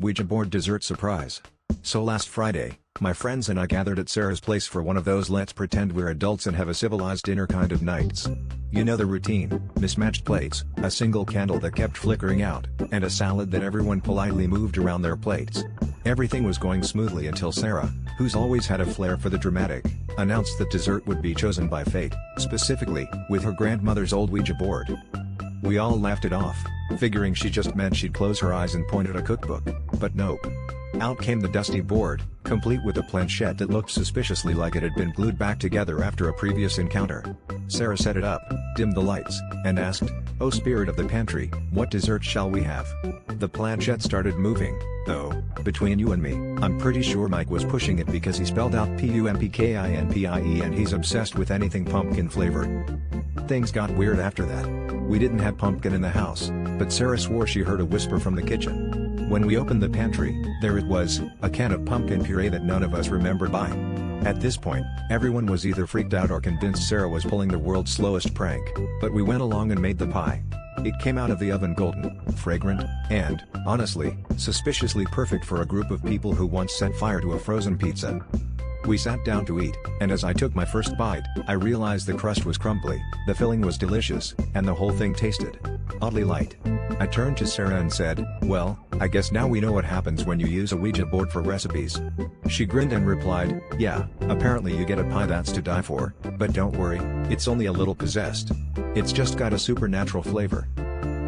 Ouija board dessert surprise. So last Friday, my friends and I gathered at Sarah's place for one of those let's pretend we're adults and have a civilized dinner kind of nights. You know the routine: mismatched plates, a single candle that kept flickering out, and a salad that everyone politely moved around their plates. Everything was going smoothly until Sarah, who's always had a flair for the dramatic, announced that dessert would be chosen by fate, specifically, with her grandmother's old Ouija board. We all laughed it off, figuring she just meant she'd close her eyes and point at a cookbook, but nope. Out came the dusty board, complete with a planchette that looked suspiciously like it had been glued back together after a previous encounter. Sarah set it up, dimmed the lights, and asked, "Oh spirit of the pantry, what dessert shall we have?" The planchette started moving, though, between you and me, I'm pretty sure Mike was pushing it because he spelled out pumpkinpie and he's obsessed with anything pumpkin flavored. Things got weird after that. We didn't have pumpkin in the house, but Sarah swore she heard a whisper from the kitchen. When we opened the pantry, there it was, a can of pumpkin puree that none of us remembered buying. At this point, everyone was either freaked out or convinced Sarah was pulling the world's slowest prank, but we went along and made the pie. It came out of the oven golden, fragrant, and, honestly, suspiciously perfect for a group of people who once set fire to a frozen pizza. We sat down to eat, and as I took my first bite, I realized the crust was crumbly, the filling was delicious, and the whole thing tasted oddly light. I turned to Sarah and said, "Well, I guess now we know what happens when you use a Ouija board for recipes." She grinned and replied, "Yeah, apparently you get a pie that's to die for, but don't worry, it's only a little possessed. It's just got a supernatural flavor."